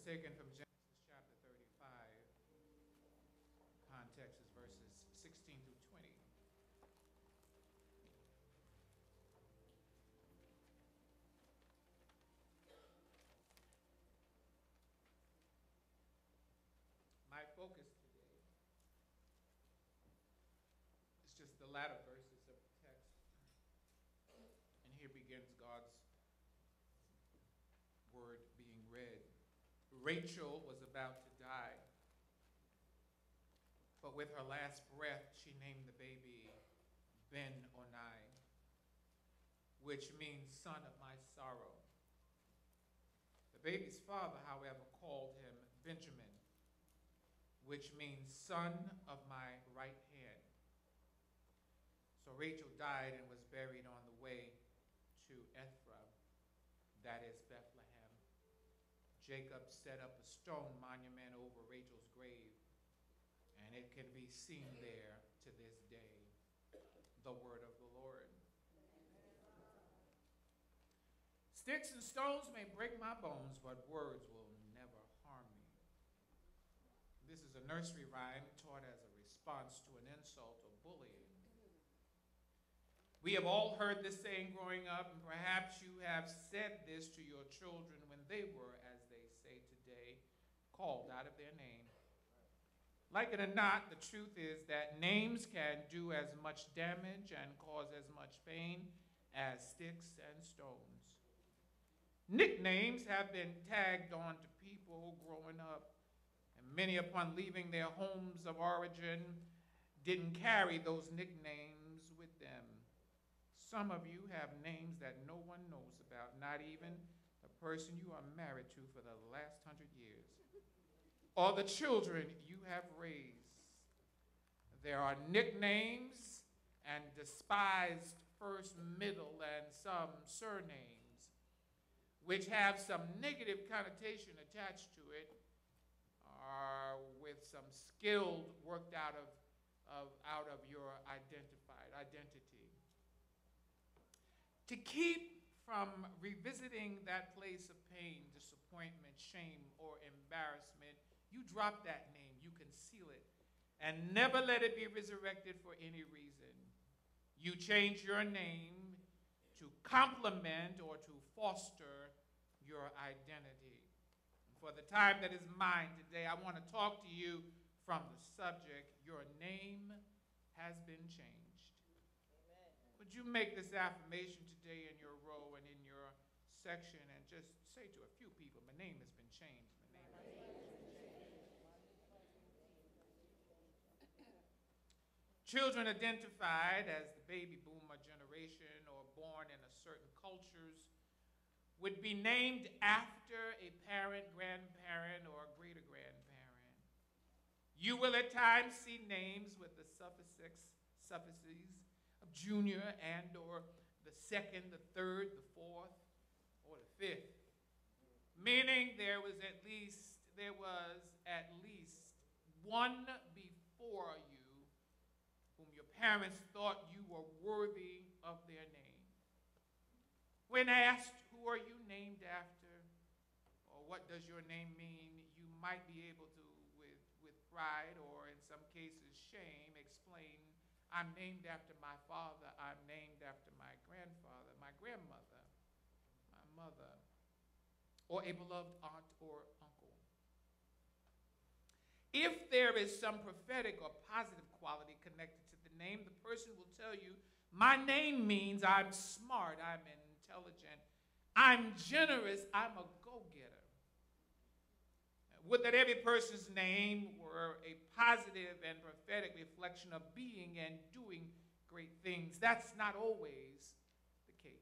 taken from Genesis chapter 35. Context is verses 16 through 20. My focus today is just the latter verses of the text. And here begins God's word being read. Rachel was about to die, but with her last breath, she named the baby Ben-Onai, which means son of my sorrow. The baby's father, however, called him Benjamin, which means son of my right hand. So Rachel died and was buried on the way to Ephraim, that is Bethlehem. Jacob set up a stone monument over Rachel's grave, and it can be seen there to this day. The word of the Lord. Sticks and stones may break my bones, but words will never harm me. This is a nursery rhyme taught as a response to an insult or bullying. We have all heard this saying growing up, and perhaps you have said this to your children when they were, as they say today, called out of their name. Like it or not, the truth is that names can do as much damage and cause as much pain as sticks and stones. Nicknames have been tagged on to people growing up, and many upon leaving their homes of origin didn't carry those nicknames with them. Some of you have names that no one knows about, not even the person you are married to for the last 100 years, or the children you have raised. There are nicknames and despised first, middle, and some surnames, which have some negative connotation attached to it, or with some skilled worked out of your identity. To keep from revisiting that place of pain, disappointment, shame, or embarrassment, you drop that name, you conceal it, and never let it be resurrected for any reason. You change your name to complement or to foster your identity. And for the time that is mine today, I want to talk to you from the subject, your name has been changed. Would you make this affirmation today in your row and in your section and just say to a few people, my name has been changed. My name has been changed. Children identified as the baby boomer generation or born in a certain cultures would be named after a parent, grandparent, or great-grandparent. You will at times see names with the suffixes of junior and or the second, the third, the fourth, or the fifth, meaning there was at least one before you whom your parents thought you were worthy of their name. When asked, who are you named after, or what does your name mean, you might be able to, with pride or in some cases shame, explain, I'm named after my father, I'm named after my grandfather, my grandmother, my mother, or a beloved aunt or uncle. If there is some prophetic or positive quality connected to the name, the person will tell you, my name means I'm smart, I'm intelligent, I'm generous, I'm a go-getter. Would that every person's name were a positive and prophetic reflection of being and doing great things. That's not always the case.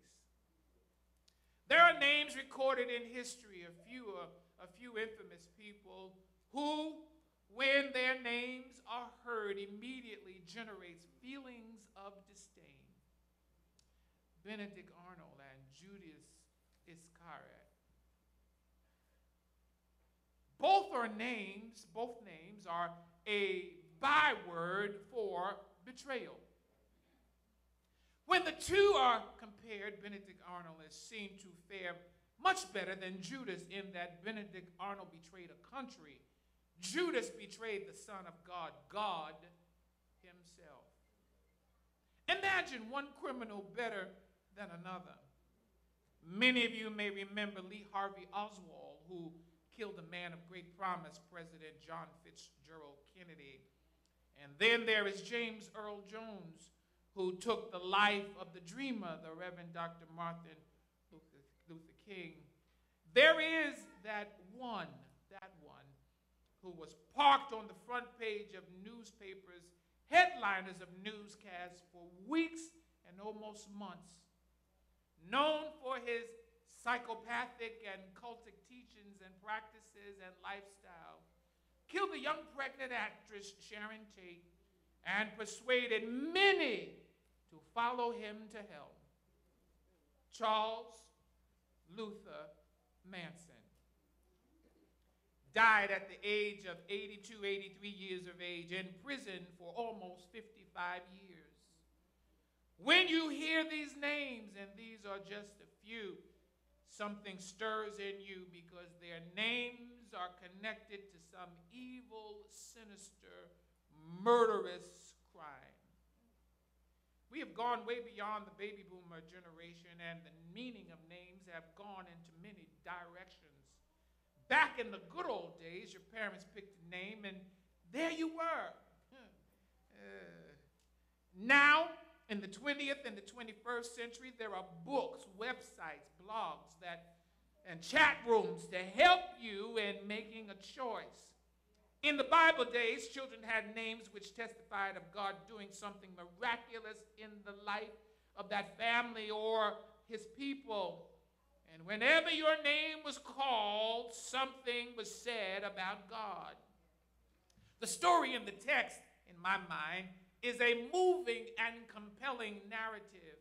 There are names recorded in history, a few infamous people who, when their names are heard, immediately generates feelings of disdain. Benedict Arnold and Judas Iscariot. Both names are a byword for betrayal. When the two are compared, Benedict Arnold is seen to fare much better than Judas in that Benedict Arnold betrayed a country. Judas betrayed the Son of God, God himself. Imagine one criminal better than another. Many of you may remember Lee Harvey Oswald, who killed a man of great promise, President John Fitzgerald Kennedy. And then there is James Earl Jones, who took the life of the dreamer, the Reverend Dr. Martin Luther King. There is that one who was parked on the front page of newspapers, headliners of newscasts for weeks and almost months, known for his psychopathic and cultic teachings and practices and lifestyle, killed the young pregnant actress Sharon Tate and persuaded many to follow him to hell. Charles Luther Manson died at the age of 82, 83 years of age, in prison for almost 55 years. When you hear these names, and these are just a few, something stirs in you because their names are connected to some evil, sinister, murderous crime. We have gone way beyond the baby boomer generation, and the meaning of names have gone into many directions. Back in the good old days, your parents picked a name, and there you were. Now, in the 20th and the 21st century, there are books, websites, blogs, and chat rooms to help you in making a choice. In the Bible days, children had names which testified of God doing something miraculous in the life of that family or his people. And whenever your name was called, something was said about God. The story in the text, in my mind, is a moving and compelling narrative.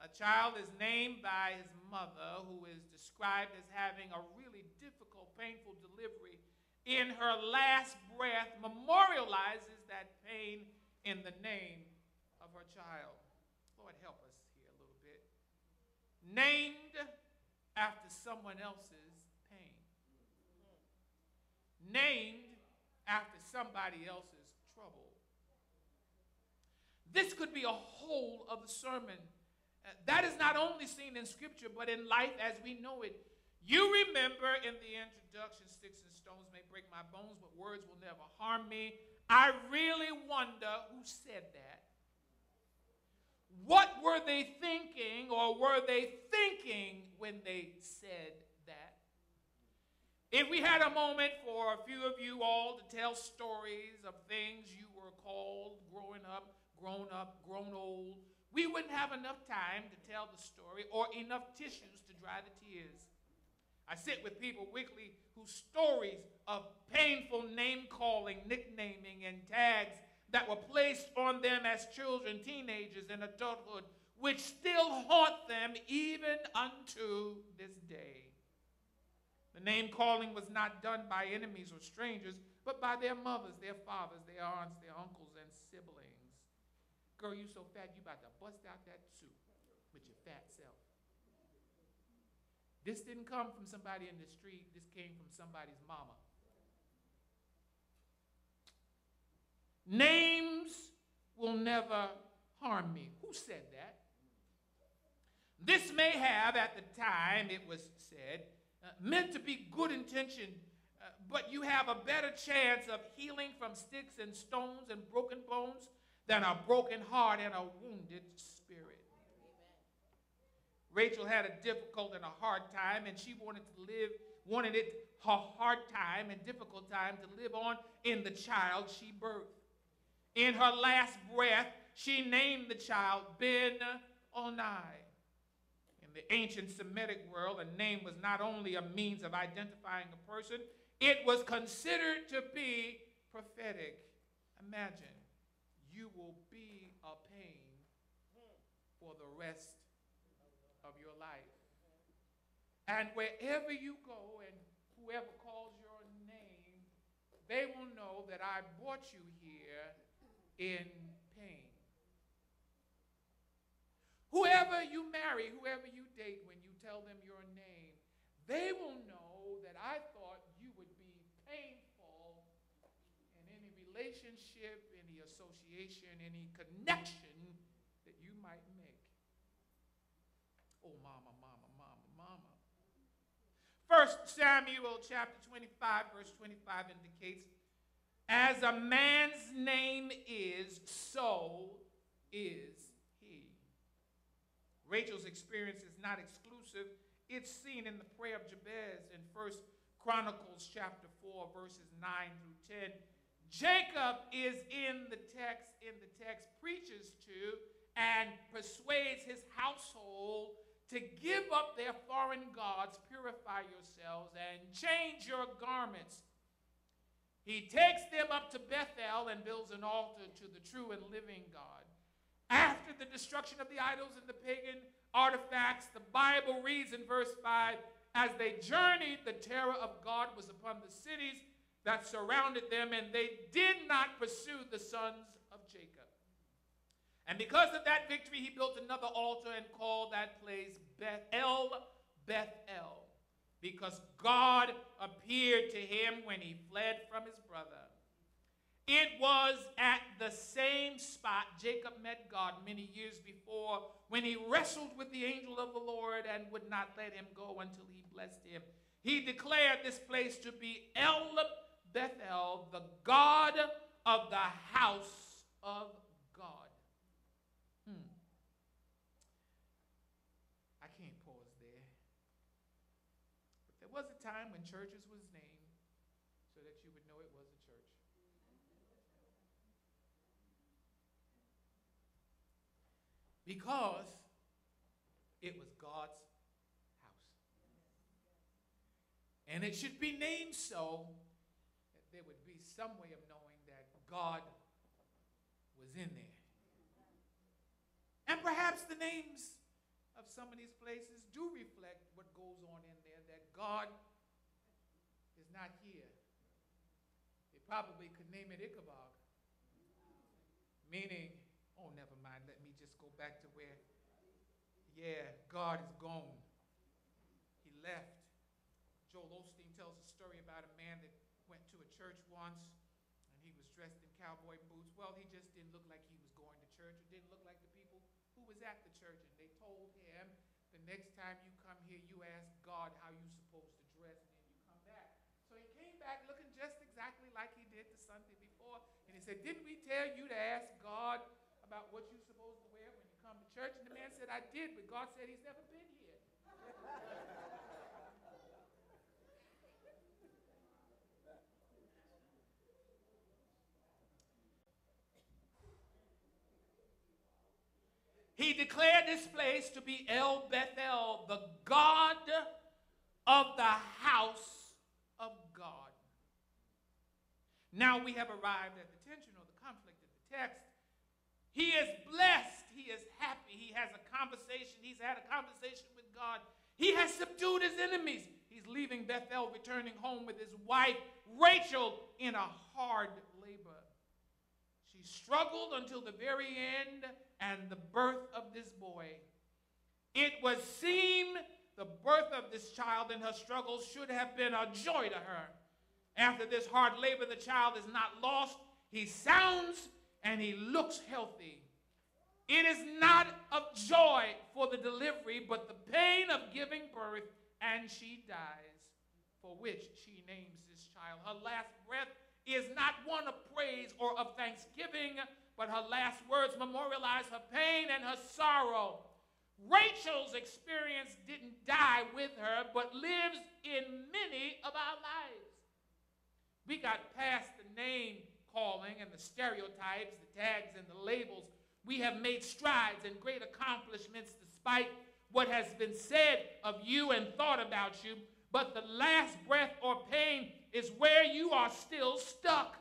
A child is named by his mother, who is described as having a really difficult, painful delivery. In her last breath, memorializes that pain in the name of her child. Lord, help us here a little bit. Named after someone else's pain. Named after somebody else's trouble. This could be a whole of the sermon. That is not only seen in Scripture, but in life as we know it. You remember in the introduction, sticks and stones may break my bones, but words will never harm me. I really wonder who said that. What were they thinking, or were they thinking when they said that? If we had a moment for a few of you all to tell stories of things you were called growing up, grown old, we wouldn't have enough time to tell the story or enough tissues to dry the tears. I sit with people weekly whose stories of painful name-calling, nicknaming, and tags that were placed on them as children, teenagers, and adulthood, which still haunt them even unto this day. The name-calling was not done by enemies or strangers, but by their mothers, their fathers, their aunts, their uncles, and siblings. Girl, you so fat, you about to bust out that soup with your fat self. This didn't come from somebody in the street. This came from somebody's mama. Names will never harm me. Who said that? This may have, at the time it was said, meant to be good intention, but you have a better chance of healing from sticks and stones and broken bones than a broken heart and a wounded spirit. Rachel had a difficult and a hard time, and she wanted it her hard time and difficult time to live on in the child she birthed. In her last breath, she named the child Ben-Onai. In the ancient Semitic world, a name was not only a means of identifying a person, it was considered to be prophetic. Imagine, you will be a pain for the rest of your life. And wherever you go and whoever calls your name, they will know that I brought you here in pain. Whoever you marry, whoever you date, when you tell them your name, they will know that I thought you would be painful in any relationship, any association, any connection that you might make. Oh, mama, mama, mama, mama. 1 Samuel chapter 25, verse 25 indicates, as a man's name is, so is he. Rachel's experience is not exclusive. It's seen in the prayer of Jabez in 1 Chronicles chapter 4, verses 9 through 10. Jacob is in the text, preaches to and persuades his household to give up their foreign gods, purify yourselves, and change your garments. He takes them up to Bethel and builds an altar to the true and living God. After the destruction of the idols and the pagan artifacts, the Bible reads in verse 5, as they journeyed, the terror of God was upon the cities that surrounded them, and they did not pursue the sons of Jacob. And because of that victory, he built another altar and called that place Bethel, because God appeared to him when he fled from his brother. It was at the same spot Jacob met God many years before when he wrestled with the angel of the Lord and would not let him go until he blessed him. He declared this place to be El Bethel, the God of the house of God. I can't pause there. But there was a time when churches was named so that you would know it was a church. Because it was God's house. And it should be named so that there would be some way of knowing that God was in there. And perhaps the names of some of these places do reflect what goes on in there, that God is not here. They probably could name it Ichabod, meaning, oh, never mind, let me just go back to where, God is gone. He left. Joel Osteen tells a story about a man that went to a church once, and he was dressed in cowboy boots. Well, he just didn't look like he was going to church. It didn't look like the people who was at the church, and they told him, the next time you come here, you ask God how you're supposed to dress, and then you come back. So he came back looking just exactly like he did the Sunday before, and he said, didn't we tell you to ask God about what you're supposed to wear when you come to church? And the man said, I did, but God said he's never been here. He declared this place to be El Bethel, the God of the house of God. Now we have arrived at the tension or the conflict of the text. He is blessed. He is happy. He has a conversation. He's had a conversation with God. He has subdued his enemies. He's leaving Bethel, returning home with his wife, Rachel, in a hard labor. She struggled until the very end and the birth of this boy. It would seem the birth of this child and her struggles should have been a joy to her. After this hard labor, the child is not lost. He sounds and he looks healthy. It is not of joy for the delivery, but the pain of giving birth, and she dies, for which she names this child. Her last breath is not one of praise or of thanksgiving, but her last words memorialize her pain and her sorrow. Rachel's experience didn't die with her, but lives in many of our lives. We got past the name calling and the stereotypes, the tags and the labels. We have made strides and great accomplishments despite what has been said of you and thought about you. But the last breath or pain is where you are still stuck.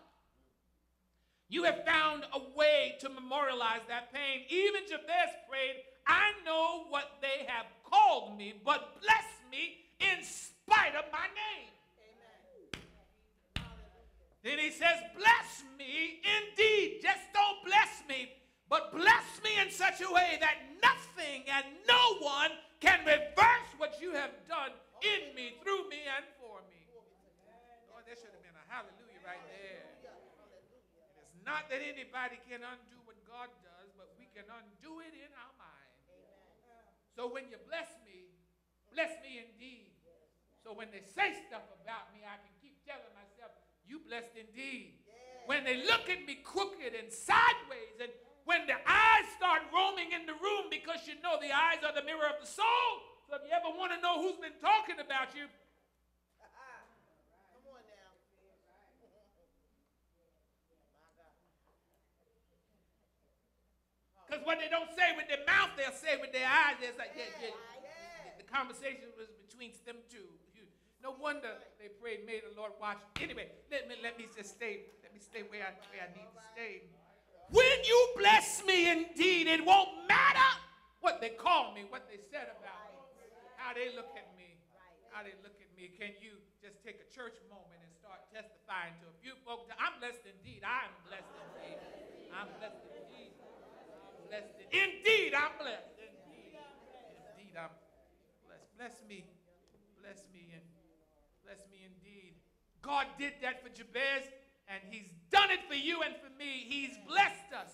You have found a way to memorialize that pain. Even Jabez prayed, I know what they have called me, but bless me in spite of my name. Amen. Then he says, bless me indeed. Just don't bless me, but bless me in such a way that nothing and no one can reverse what you have done in me, through me, and for me. Lord, there should have been a hallelujah right there. It's not that anybody can undo what God does, but we can undo it in our mind. So when you bless me indeed. So when they say stuff about me, I can keep telling myself, you blessed indeed. When they look at me crooked and sideways, and when the eyes start roaming in the room, because you know the eyes are the mirror of the soul. So if you ever want to know who's been talking about you, come on now. because what they don't say with their mouth, they'll say with their eyes. It's like, the conversation was between them two. No wonder they prayed, may the Lord watch. Anyway, let me just stay. Let me stay where I need to stay. When you bless me indeed, it won't matter what they call me, what they said about me, how they look at me, how they look at me. Can you just take a church moment and start testifying to a few folks? I'm blessed indeed. I am blessed indeed. I'm blessed indeed. I'm blessed indeed. I'm blessed indeed. Indeed, I'm blessed. Bless me. Bless me and bless me indeed. God did that for Jabez, and he's done it for you and for me. He's blessed us.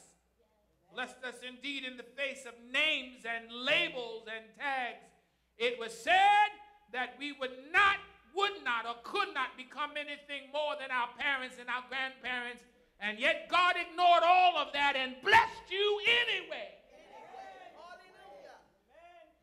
Blessed us indeed in the face of names and labels and tags. It was said that we would not, or could not become anything more than our parents and our grandparents, and yet God ignored all of that and blessed you anyway.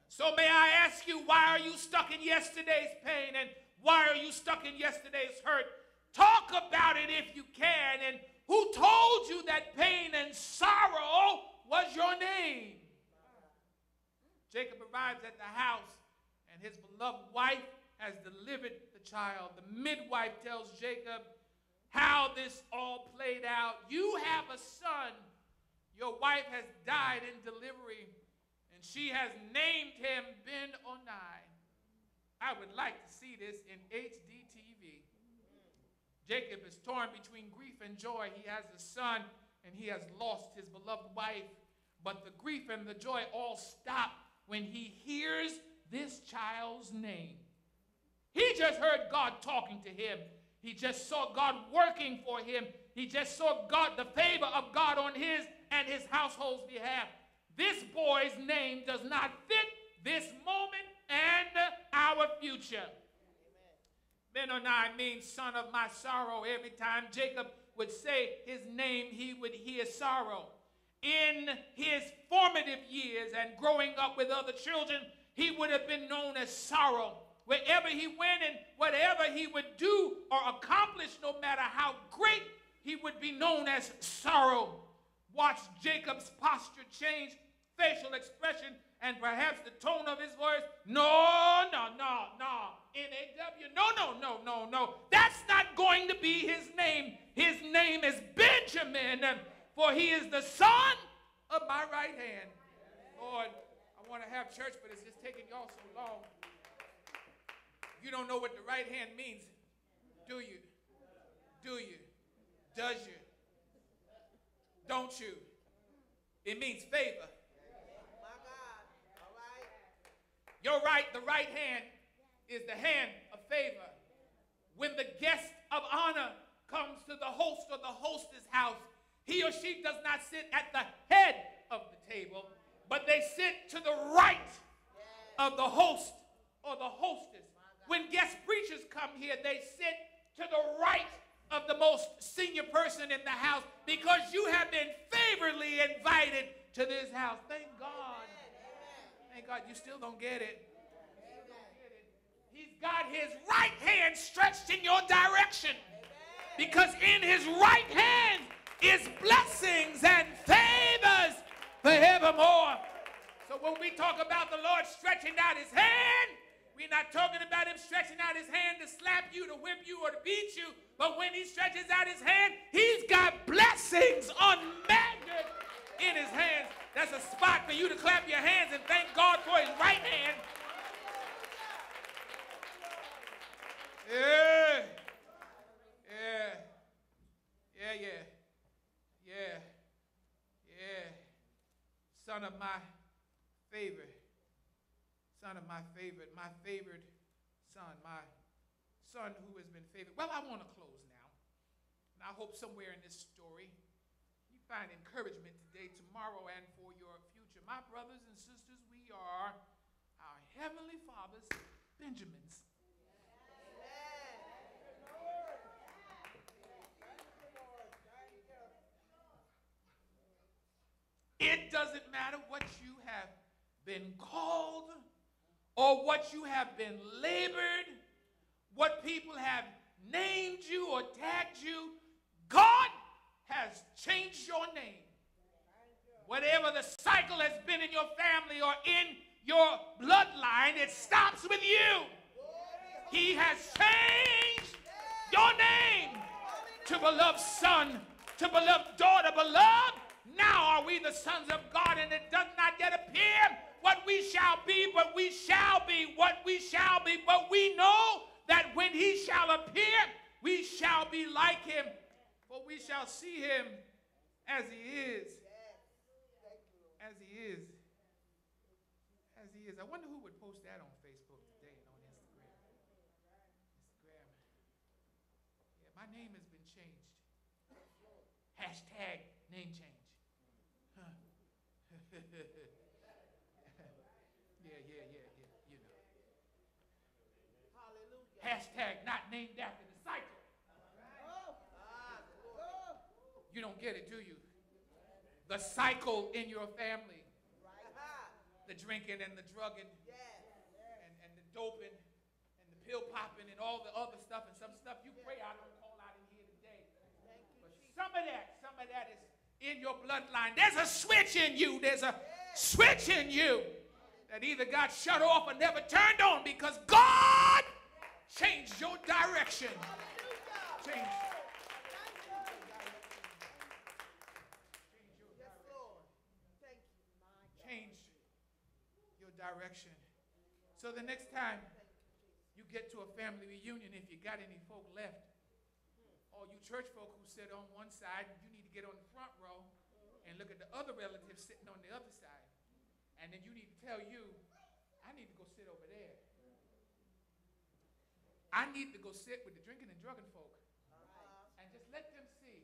So may I ask you, why are you stuck in yesterday's pain, and why are you stuck in yesterday's hurt? Talk about it if you can. And who told you that pain and sorrow was your name? Jacob arrives at the house, and his beloved wife has delivered the child. The midwife tells Jacob how this all played out. You have a son. Your wife has died in delivery, and she has named him Ben-Oni. I would like to see this in HD TV. Jacob is torn between grief and joy. He has a son, and he has lost his beloved wife. But the grief and the joy all stop when he hears this child's name. He just heard God talking to him. He just saw God working for him. He just saw God, the favor of God on his and his household's behalf. This boy's name does not fit this moment and our future. Ben-Oni means son of my sorrow. Every time Jacob would say his name, he would hear sorrow. In his formative years and growing up with other children, he would have been known as sorrow. Wherever he went and whatever he would do or accomplish, no matter how great, he would be known as sorrow. Watch Jacob's posture change, facial expression, and perhaps the tone of his voice. No. N-A-W. No. That's not going to be his name. His name is Benjamin, for he is the son of my right hand. Lord, I want to have church, but it's just taking y'all so long. You don't know what the right hand means, do you? Do you? Does you? Don't you? It means favor. My God. All right. You're right. The right hand is the hand of favor. When the guest of honor comes to the host or the hostess house, he or she does not sit at the head of the table, but they sit to the right of the host or the hostess. When guest preachers come here, they sit to the right of the most senior person in the house because you have been favorably invited to this house. Thank God. Thank God. You still don't get it. He's got his right hand stretched in your direction because in his right hand is blessings and favors forevermore. So when we talk about the Lord stretching out his hand, we're not talking about him stretching out his hand to slap you, to whip you, or to beat you. But when he stretches out his hand, he's got blessings unmeasured in his hands. That's a spot for you to clap your hands and thank God for his right hand. Yeah. Son of my favorite. Son of my favorite. My favorite son, my son who has been favored. Well, I want to close now. And I hope somewhere in this story you find encouragement today, tomorrow, and for your future. My brothers and sisters, we are our Heavenly Father's Benjamins. It doesn't matter what you have been called or what you have been labored, what people have named you or tagged you. God has changed your name. Whatever the cycle has been in your family or in your bloodline, it stops with you. He has changed your name to beloved son, to beloved daughter, beloved. Now are we the sons of God, and it does not yet appear what we shall be, but we shall be what we shall be. But we know that when he shall appear, we shall be like him, for we shall see him as he is. As he is. As he is. I wonder who would post that on Facebook today and on Instagram. Yeah, my name has been changed. Hashtag name change. Huh. Yeah, you know. Hallelujah. Hashtag not named after the cycle. You don't get it, do you? The cycle in your family. The drinking and the drugging and the doping and the pill popping and all the other stuff and some stuff you pray I don't call out in here today. But some of that is in your bloodline. There's a switch in you. There's a switch in you that either got shut off or never turned on because God changed your direction. Changed. Direction. So the next time you get to a family reunion, if you got any folk left, or you church folk who sit on one side, you need to get on the front row and look at the other relatives sitting on the other side. And then you need to tell you, I need to go sit over there. I need to go sit with the drinking and drugging folk. And just let them see.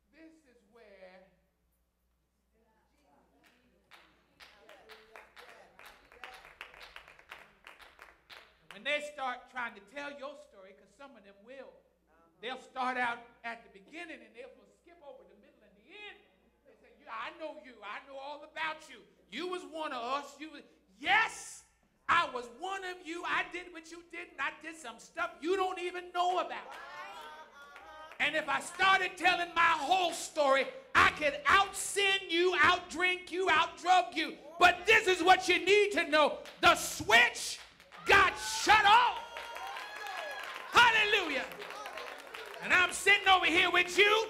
This is where when they start trying to tell your story, because some of them will, they'll start out at the beginning and they'll skip over the middle and the end. They say, I know you. I know all about you. You was one of us. Yes, I was one of you. I did what you did, and I did some stuff you don't even know about. And if I started telling my whole story, I could out-sin you, out-drink you, out-drug you. But this is what you need to know. The switch got shut off. Hallelujah. And I'm sitting over here with you,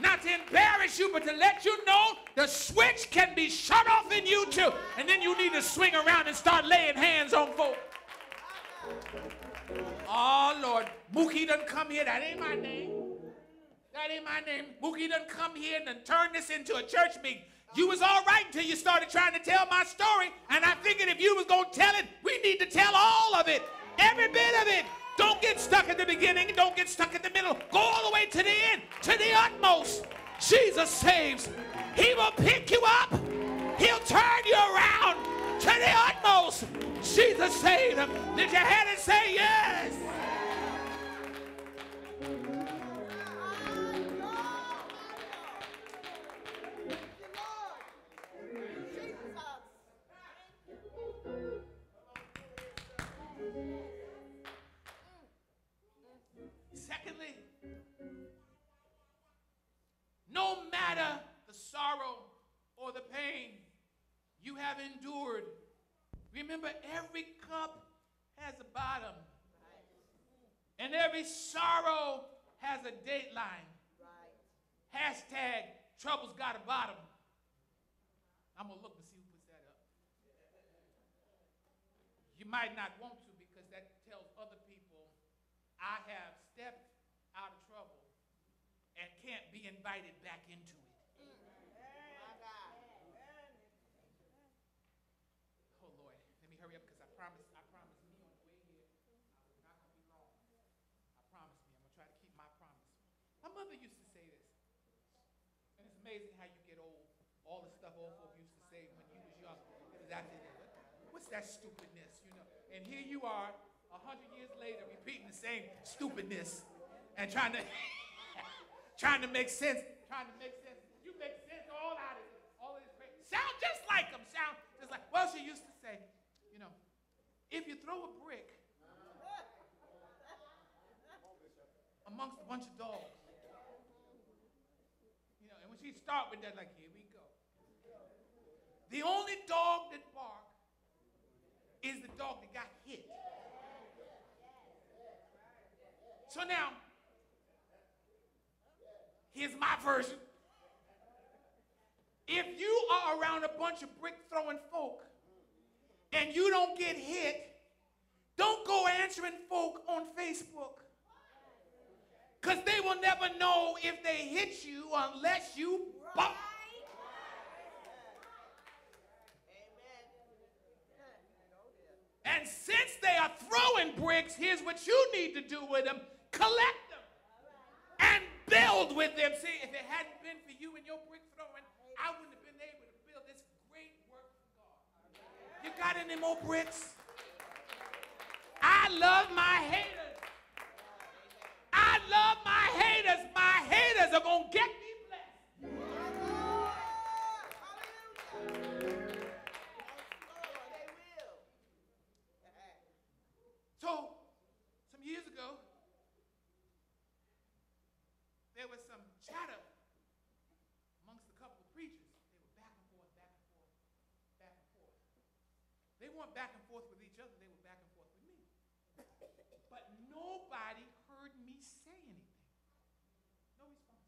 not to embarrass you, but to let you know the switch can be shut off in you too. And then you need to swing around and start laying hands on folk. Oh, Lord. Mookie done come here. That ain't my name. That ain't my name. Mookie done come here and turn this into a church meeting. You was all right until you started trying to tell my story, and I figured if you was going to tell it, we need to tell all of it, every bit of it. Don't get stuck at the beginning. Don't get stuck at the middle. Go all the way to the end, to the utmost. Jesus saves. He will pick you up. He'll turn you around to the utmost. Jesus saved. Lift your hand and say yes. Secondly, no matter the sorrow or the pain you have endured, remember every cup has a bottom. And every sorrow has a dateline. Hashtag trouble's got a bottom. I'm going to look to see who puts that up. You might not want to because that tells other people I have stepped out of trouble and can't be invited back into it. Oh, Lord. Let me hurry up because I promised me on the way here. mother used to say this, and it's amazing how you get old. All the stuff old folk used to say when you was young, it was after that. What's that stupidness, you know? And here you are, 100 years later, repeating the same stupidness and trying to trying to make sense. You make sense all out of it. All of this crazy. Sound just like them. Sound just like. Well, she used to say, you know, if you throw a brick amongst a bunch of dogs, you know, and when she start with that, like, here we go. The only dog that barks is the dog that got hit. So now, here's my version. If you are around a bunch of brick-throwing folk and you don't get hit, don't go answering folk on Facebook. Because they will never know if they hit you unless you bump. And since they are throwing bricks, here's what you need to do with them. Collect them and build with them. See, if it hadn't been for you and your brick throwing, I wouldn't have been able to build this great work for God. You got any more bricks? I love my haters. I love my haters. My haters are going to get me blessed. So, some years ago, there was some chatter amongst a couple of preachers. They were back and forth, back and forth, back and forth. They weren't back and forth with each other. They were back and forth with me. But nobody heard me say anything. No response.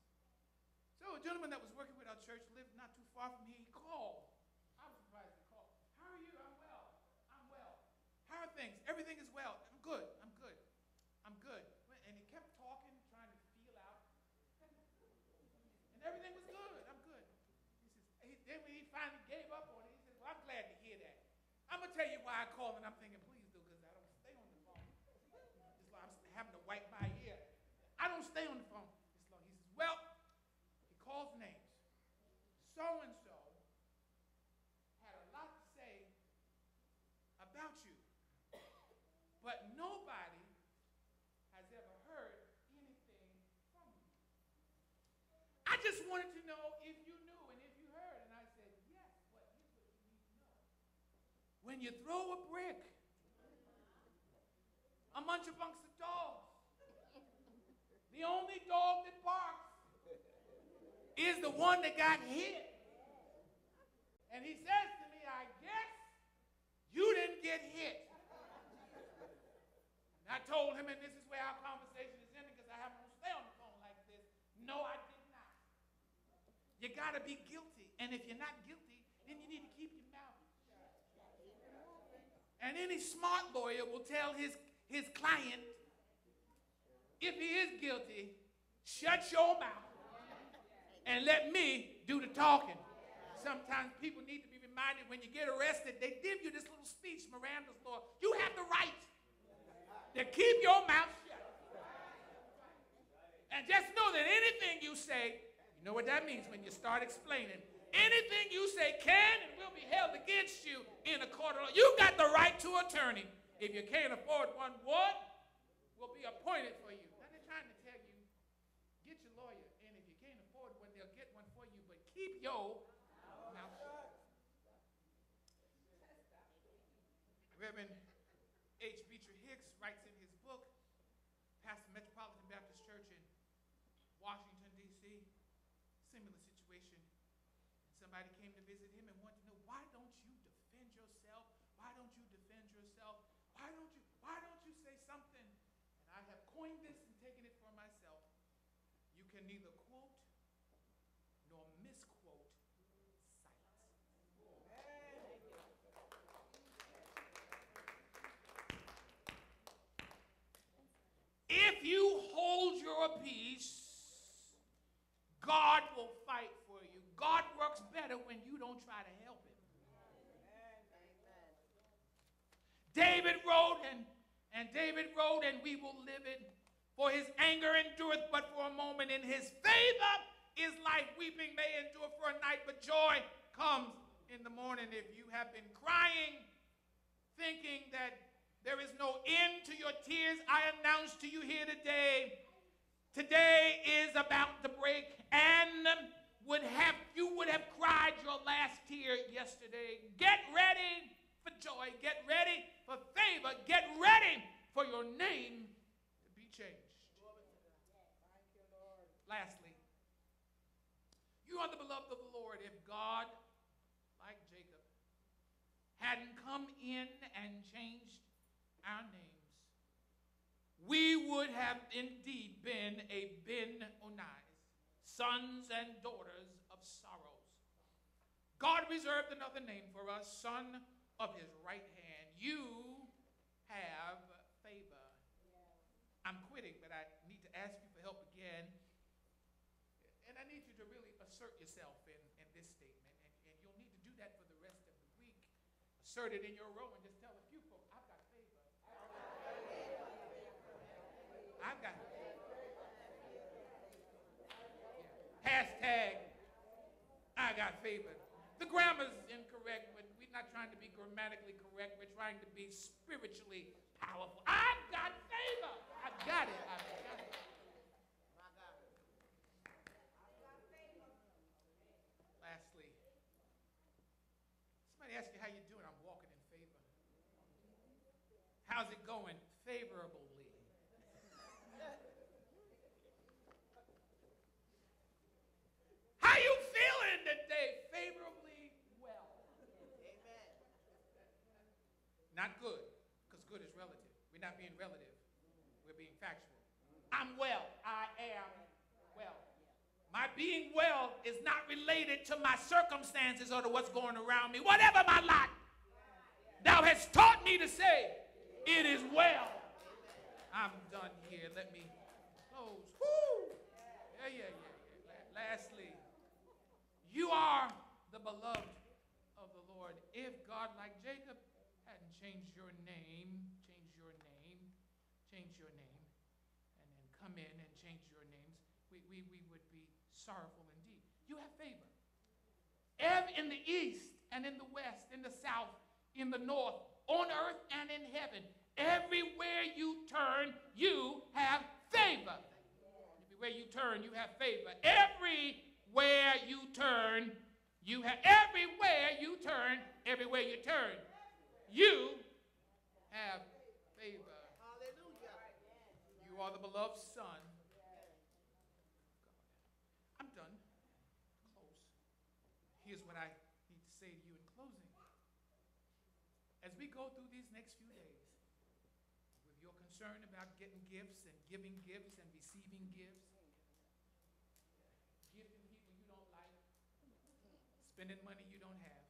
So a gentleman that was working with our church lived not too far from here. He called. I was surprised he called. How are you? I'm well. I'm well. How are things? Everything is well. I'm good. I'm good. I'm good. And he kept talking, trying to feel out. And everything was good. I'm good. He says, then when he finally gave up on it, he said, well, I'm glad to hear that. I'm going to tell you why I called, and I'm thinking, please do, because I don't stay on the phone. It's like I'm having to wipe my ear. I don't stay on the phone this long. He says, well, he calls names. So-and-so had a lot to say about you, but nobody has ever heard anything from you. I just wanted to know if you knew and if you heard. And I said, yes, but here's what you need to know. When you throw a brick amongst the dogs, the only dog that barks is the one that got hit. And he says to me, I guess you didn't get hit. And I told him, and this is where our conversation is ending because I have to stay on the phone like this. No, I did not. You got to be guilty. And if you're not guilty, then you need to keep your mouth. And any smart lawyer will tell his client, if he is guilty, shut your mouth and let me do the talking. Sometimes people need to be reminded when you get arrested, they give you this little speech, Miranda's law. You have the right to keep your mouth shut. And just know that anything you say, you know what that means when you start explaining. Anything you say can and will be held against you in a court of law. You got the right to attorney. If you can't afford one will be appointed for you. Now they're trying to tell you, get your lawyer, and if you can't afford one, they'll get one for you, but keep your mouth shut. Reverend H. Beecher Hicks writes in his book, Pastor Metropolitan Baptist Church in Washington, D.C., similar situation. And somebody came to visit him and wanted to know, why don't you defend yourself? Why don't you defend yourself? Why don't you say something? And I have coined this and taken it for myself. You can neither quote nor misquote silence. If you hold your peace, God will fight for you. God works better when you don't try to help him. David wrote, and we will live it. For his anger endureth but for a moment, and his favor is like weeping may endure for a night, but joy comes in the morning. If you have been crying, thinking that there is no end to your tears, I announce to you here today, today is about to break, and you would have cried your last tear yesterday. Get ready for joy. Get ready for favor. Get ready for your name to be changed. Lastly, you are the beloved of the Lord. If God, like Jacob, hadn't come in and changed our names, we would have indeed been a Ben-Onai, sons and daughters of sorrows. God reserved another name for us, son of his right hand. You have favor. I'm quitting, but I need to ask you for help again. And I need you to really assert yourself in this statement. And you'll need to do that for the rest of the week. Assert it in your row and just tell a few folks, I've got favor. I've got favor. Hashtag, I got favor. The grammar's incorrect, but we're not trying to be grammatically correct. We're trying to be spiritually powerful. I've got favor. I've got it. I've got it. Lastly, somebody ask you how you're doing. I'm walking in favor. How's it going? Favorably. How you feeling today? Favorably well. Amen. Not good, because good is relative. We're not being relative. We're being factual. I'm well. I am well. My being well is not related to my circumstances or to what's going around me. Whatever my lot, thou hast taught me to say, it is well. I'm done here. Let me close. Woo! Yeah. Lastly, you are the beloved of the Lord. If God, like Jacob, hadn't changed your name, and then come in and change your names, we would be sorrowful indeed. You have favor. In the east and in the west, in the south, in the north, on earth and in heaven. Everywhere you turn, you have favor. Everywhere you turn, you have favor. Everywhere you turn, you have favor. Hallelujah. You are the beloved son. I'm done. Close. Here's what I need to say to you in closing. As we go through these next few days, with your concern about getting gifts and giving gifts and receiving gifts, gifting people you don't like, spending money you don't have,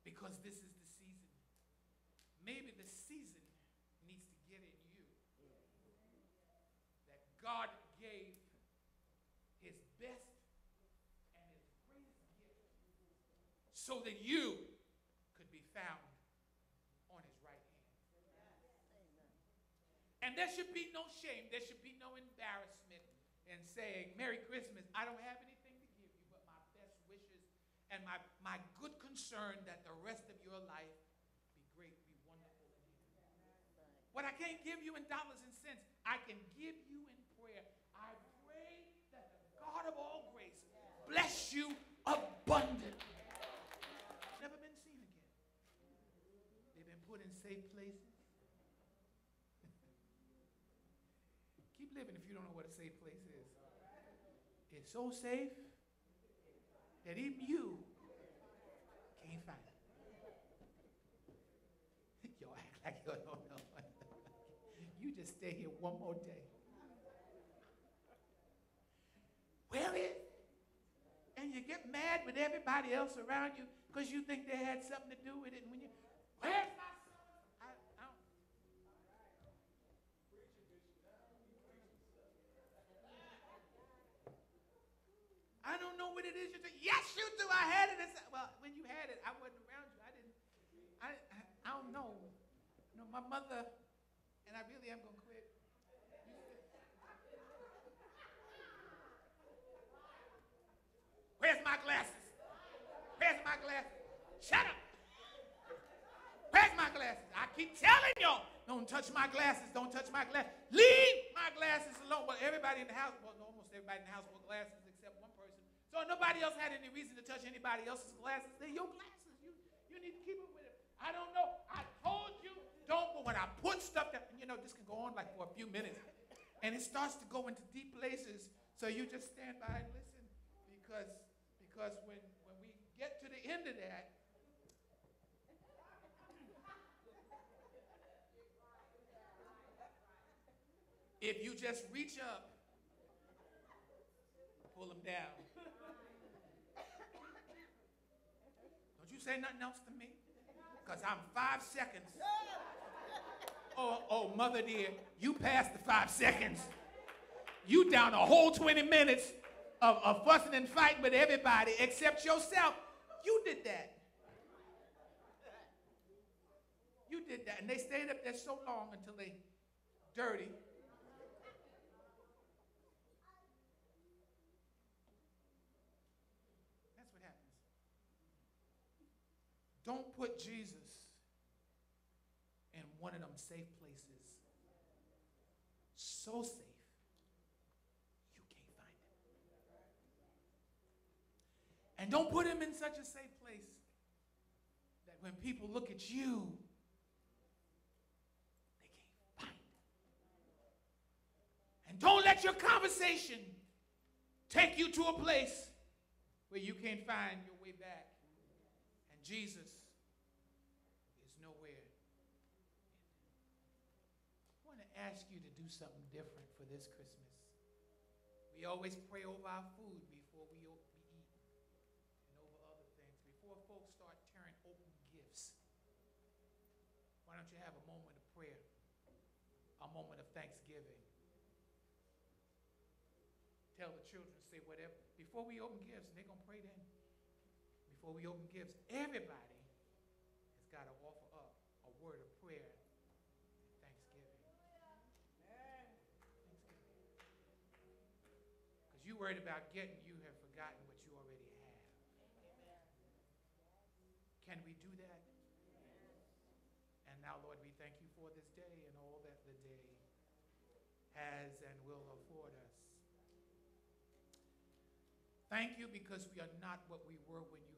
because this is the season. Maybe the season needs to get in you that God gave his best and his greatest gift so that you could be found on his right hand. And there should be no shame, there should be no embarrassment in saying, Merry Christmas, I don't have anything to give you but my best wishes and my good concern that the rest of your life be great, be wonderful in him. What I can't give you in dollars and cents, I can give you in prayer. I pray that the God of all grace bless you abundantly. Never been seen again. They've been put in safe places. Keep living if you don't know what a safe place is. It's so safe that even you can't find it. Y'all act like you don't know. You just stay here one more day. Well, and you get mad with everybody else around you because you think they had something to do with it. And when you, where's my son? I don't know what it is you think. Yes, you do. I had it. Well, when you had it, I wasn't around you. I don't know. You know, my mother and I really am going to quit. Where's my glasses? Where's my glasses? Shut up. Where's my glasses? I keep telling y'all, don't touch my glasses. Don't touch my glasses. Leave my glasses alone. Well, everybody in the house, well, almost everybody in the house wore glasses except one person. So nobody else had any reason to touch anybody else's glasses. They're your glasses. You need to keep it with it. I don't know. I told you don't. But when I put stuff that, this can go on like for a few minutes. And it starts to go into deep places. So you just stand by and listen. Because when we get to the end of that, if you just reach up, pull them down. Don't you say nothing else to me, because I'm 5 seconds. Oh, mother dear, you passed the 5 seconds. You down a whole 20 minutes of fussing and fighting with everybody except yourself. You did that. You did that. And they stayed up there so long until they dirty. That's what happens. Don't put Jesus in one of them safe places. So safe. And don't put him in such a safe place that when people look at you, they can't find him. And don't let your conversation take you to a place where you can't find your way back. And Jesus is nowhere. I want to ask you to do something different for this Christmas. We always pray over our food before we eat. Before folks start tearing open gifts, why don't you have a moment of prayer, a moment of thanksgiving? Tell the children, say whatever. Before we open gifts, and they're going to pray then. Before we open gifts, everybody has got to offer up a word of prayer and thanksgiving. Because you're worried about getting, you have forgotten what you already have. Can we do that? And now, Lord, we thank you for this day and all that the day has and will afford us. Thank you because we are not what we were when you